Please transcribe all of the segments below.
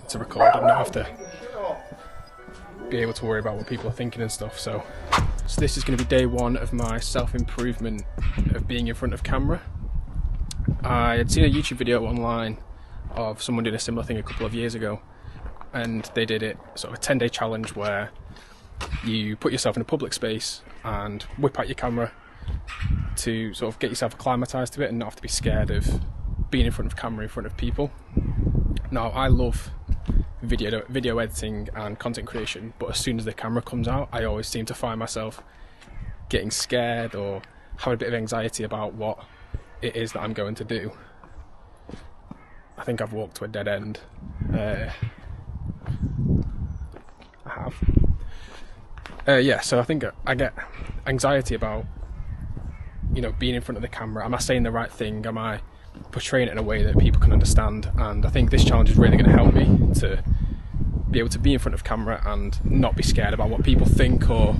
to record and not have to be able to worry about what people are thinking and stuff. So this is going to be day one of my self-improvement of being in front of camera. I had seen a YouTube video online of someone doing a similar thing a couple of years ago, and they did it sort of a 10-day challenge where you put yourself in a public space and whip out your camera to sort of get yourself acclimatised to it and not have to be scared of being in front of camera in front of people. Now, I love video editing and content creation, but as soon as the camera comes out, I always seem to find myself getting scared or having a bit of anxiety about what it is that I'm going to do. I think I've walked to a dead end. I have. Yeah, so I think I get anxiety about, being in front of the camera. Am I saying the right thing? Am I portraying it in a way that people can understand? And I think this challenge is really going to help me to be able to be in front of camera and not be scared about what people think or,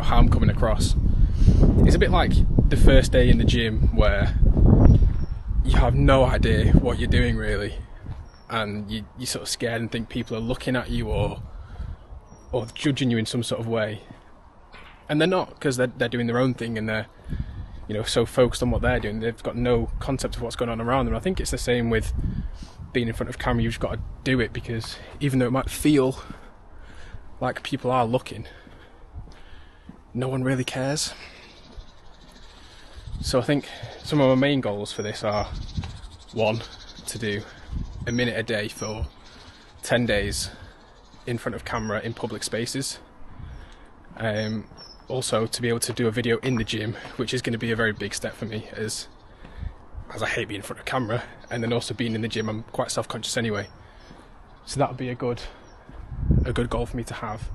how I'm coming across. It's a bit like the first day in the gym where you have no idea what you're doing really, and you're sort of scared and think people are looking at you or judging you in some sort of way, and they're not, because they're doing their own thing and they're so focused on what they're doing, they've got no concept of what's going on around them. I think it's the same with being in front of camera. You've just got to do it, because even though it might feel like people are looking, no one really cares. So I think some of my main goals for this are, one, to do a minute a day for 10 days in front of camera in public spaces. Also to be able to do a video in the gym, which is going to be a very big step for me, as I hate being in front of camera, and then also being in the gym, I'm quite self-conscious anyway. So that would be a good goal for me to have.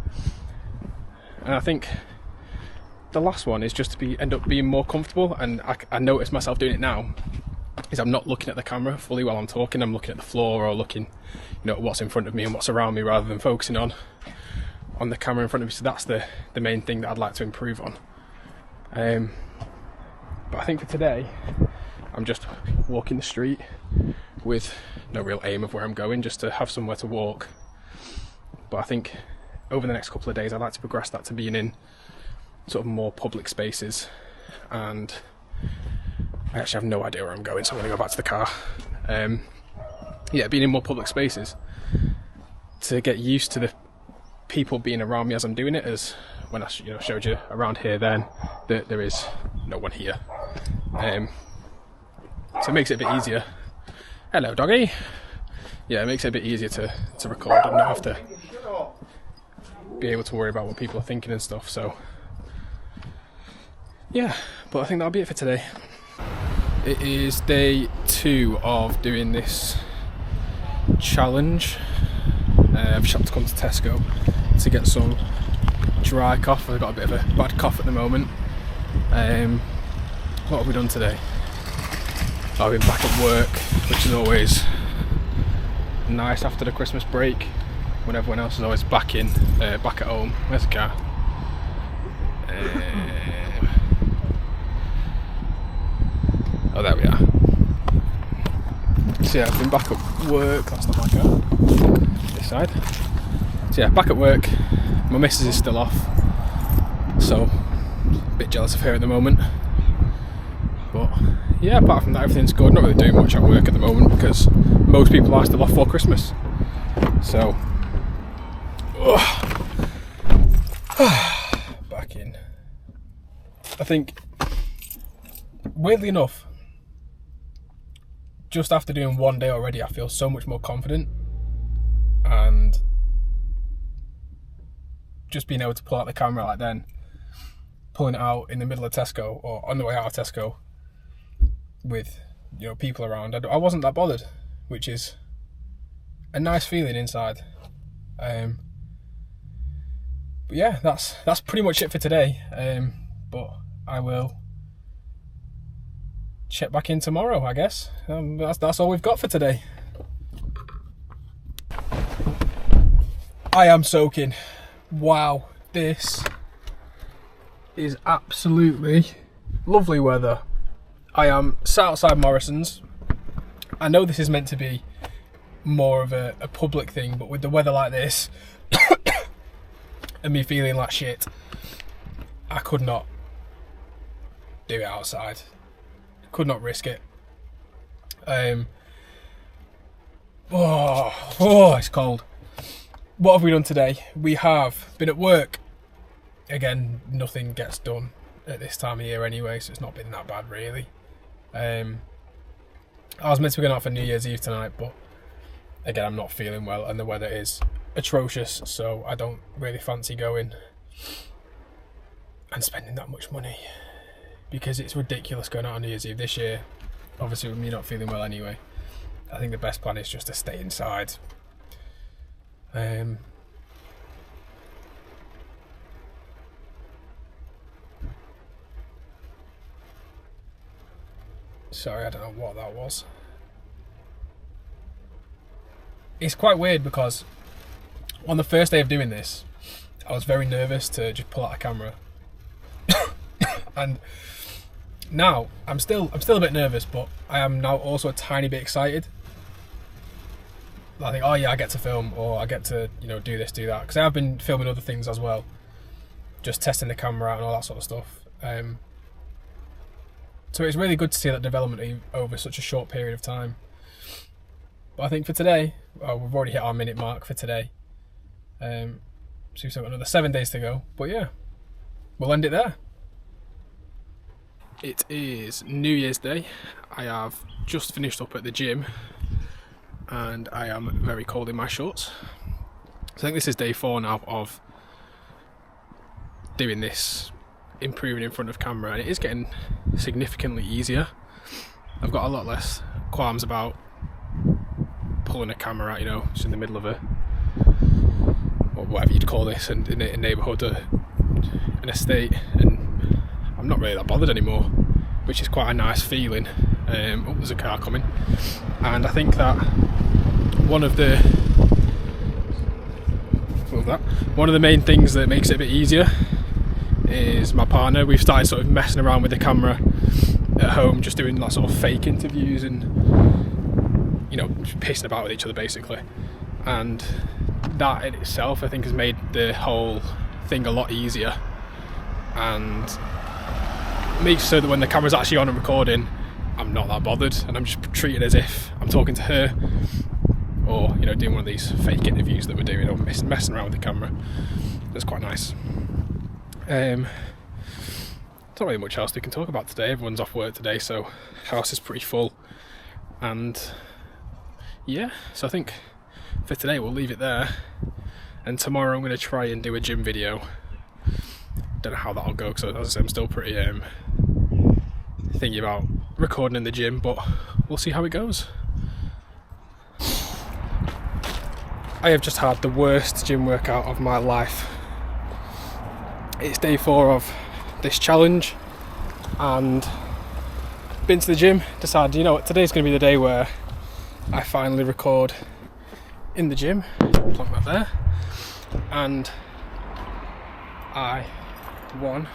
And I think the last one is just to end up being more comfortable, and I notice myself doing it now, is I'm not looking at the camera fully while I'm talking. I'm looking at the floor or looking at what's in front of me and what's around me, rather than focusing on the camera in front of me. So that's the main thing that I'd like to improve on. But I think for today, I'm just walking the street with no real aim of where I'm going, just to have somewhere to walk. But I think over the next couple of days, I'd like to progress that to being in sort of more public spaces, and I actually have no idea where I'm going, so I'm going to go back to the car. Being in more public spaces to get used to the people being around me as I'm doing it, as when I showed you around here then, there is no one here. So it makes it a bit easier. Hello, doggy. Yeah, it makes it a bit easier to record and not have to be able to worry about what people are thinking and stuff. So yeah, but I think that'll be it for today. It is day 2 of doing this challenge. I've just had to come to Tesco to get some dry cough. I've got a bit of a bad cough at the moment. What have we done today? I've been back at work, which is always nice after the Christmas break, when everyone else is always back at home. Where's the car? Oh, there we are. So yeah, I've been back at work. That's not my car. This side. So yeah, back at work. My missus is still off, so a bit jealous of her at the moment. But yeah, apart from that, everything's good. Not really doing much at work at the moment, because most people are still off for Christmas. So back in. I think, weirdly enough, just after doing one day already, I feel so much more confident, and just being able to pull out the camera like then, pulling it out in the middle of Tesco or on the way out of Tesco with people around, I wasn't that bothered, which is a nice feeling inside. But yeah, that's pretty much it for today. But I will check back in tomorrow, I guess. That's all we've got for today. I am soaking. Wow, this is absolutely lovely weather. I am sat outside Morrison's. I know this is meant to be more of a public thing, but with the weather like this and me feeling like shit, I could not do it outside. Could not risk it. It's cold. What have we done today? We have been at work. Again, nothing gets done at this time of year anyway, so it's not been that bad really. I was meant to be going out for New Year's Eve tonight, but again, I'm not feeling well and the weather is atrocious, so I don't really fancy going and spending that much money, because it's ridiculous going out on New Year's Eve this year. Obviously with me not feeling well anyway, I think the best plan is just to stay inside. Sorry, I don't know what that was. It's quite weird because on the first day of doing this, I was very nervous to just pull out a camera. And now I'm still a bit nervous, but I am now also a tiny bit excited. I think, oh yeah, I get to film, or I get to, do this, do that, because I've been filming other things as well, just testing the camera out and all that sort of stuff. So it's really good to see that development over such a short period of time. But I think for today, we've already hit our minute mark for today. So we've still got another 7 days to go. But yeah, we'll end it there. It is New Year's Day. I have just finished up at the gym and I am very cold in my shorts. So I think this is day 4 now of doing this, improving in front of camera, and it is getting significantly easier. I've got a lot less qualms about pulling a camera out, just in the middle of or whatever you'd call this, and in a neighbourhood, an estate, and I'm not really that bothered anymore, which is quite a nice feeling. There's a car coming, and I think that one of the main things that makes it a bit easier is my partner. We've started sort of messing around with the camera at home, just doing like sort of fake interviews and just pissing about with each other basically, and that in itself I think has made the whole thing a lot easier, and makes so that when the camera's actually on and recording, I'm not that bothered, and I'm just treated as if I'm talking to her, or doing one of these fake interviews that we're doing, or messing around with the camera. That's quite nice. There's not really much else we can talk about today. Everyone's off work today, so house is pretty full, and yeah, so I think for today we'll leave it there, and tomorrow I'm going to try and do a gym video. Don't know how that'll go, because as I said, I'm still pretty thinking about recording in the gym, but we'll see how it goes. I have just had the worst gym workout of my life. It's day 4 of this challenge, and been to the gym, decided, today's going to be the day where I finally record in the gym. Plug that there, and I won.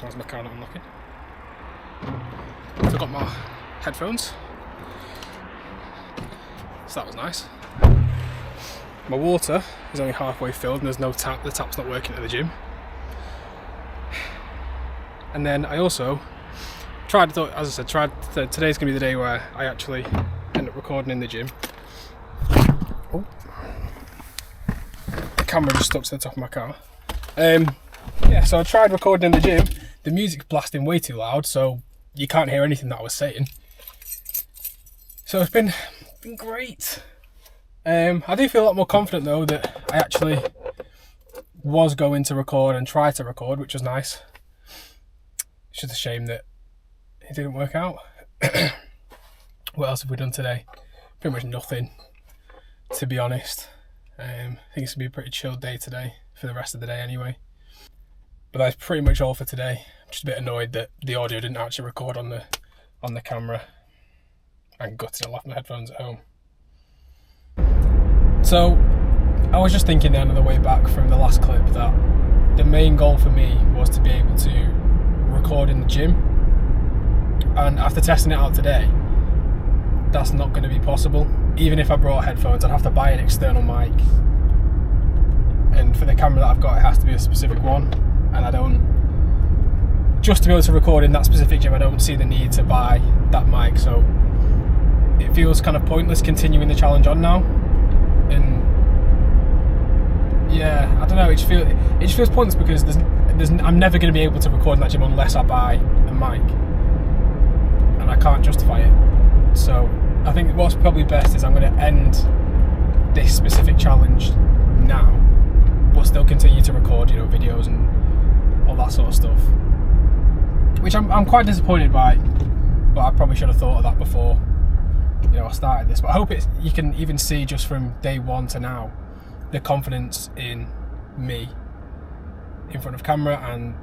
Where's my car not unlocking? Forgot my headphones, so that was nice. My water is only halfway filled and there's no tap. The tap's not working at the gym. And then I also today's going to be the day where I actually end up recording in the gym. Oh, the camera just stuck to the top of my car. So I tried recording in the gym. The music's blasting way too loud, so you can't hear anything that I was saying. So it's been great. I do feel a lot more confident though that I actually was going to record and try to record, which was nice. It's just a shame that it didn't work out. What else have we done today? Pretty much nothing, to be honest. I think it's going to be a pretty chilled day today, for the rest of the day anyway. But that's pretty much all for today. I'm just a bit annoyed that the audio didn't actually record on the camera, and gutted. I left my headphones at home. So I was just thinking then on the way back from the last clip that the main goal for me was to be able to record in the gym, and after testing it out today, that's not going to be possible. even if I brought headphones, I'd have to buy an external mic, and for the camera that I've got, it has to be a specific one, and I don't, just to be able to record in that specific gym, I don't see the need to buy that mic, so it feels kind of pointless continuing the challenge on now. And yeah, I don't know, it just feels pointless because I'm never going to be able to record in that gym unless I buy a mic, and I can't justify it. So I think what's probably best is I'm going to end this specific challenge now, but still continue to record, you know, videos and all that sort of stuff, which I'm quite disappointed by, but I probably should have thought of that before, you know, I started this. But I hope you can even see just from day one to now the confidence in me in front of camera, and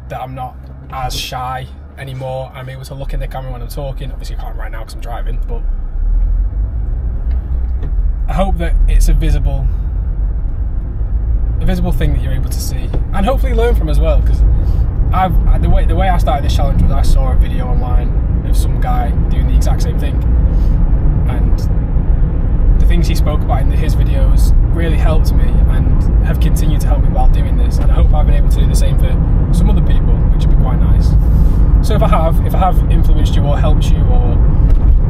that I'm not as shy anymore. I'm able to look in the camera when I'm talking. Obviously I can't right now because I'm driving, but I hope that it's a visible thing that you're able to see and hopefully learn from as well, because the way I started this challenge was I saw a video online of some guy doing the exact same thing, and the things he spoke about in his videos really helped me and have continued to help me while doing this, and I hope I've been able to do the same for some other people, which would be quite nice. So if I have influenced you or helped you, or,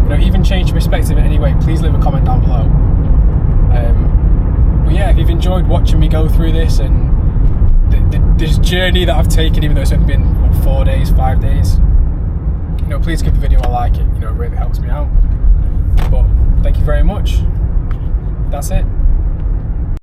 you know, even changed your perspective in any way, please leave a comment down below. But yeah, if you've enjoyed watching me go through this and this journey that I've taken, even though it's only been 4 days, 5 days, you know, please give the video a like. It, you know, it really helps me out. But thank you very much. That's it.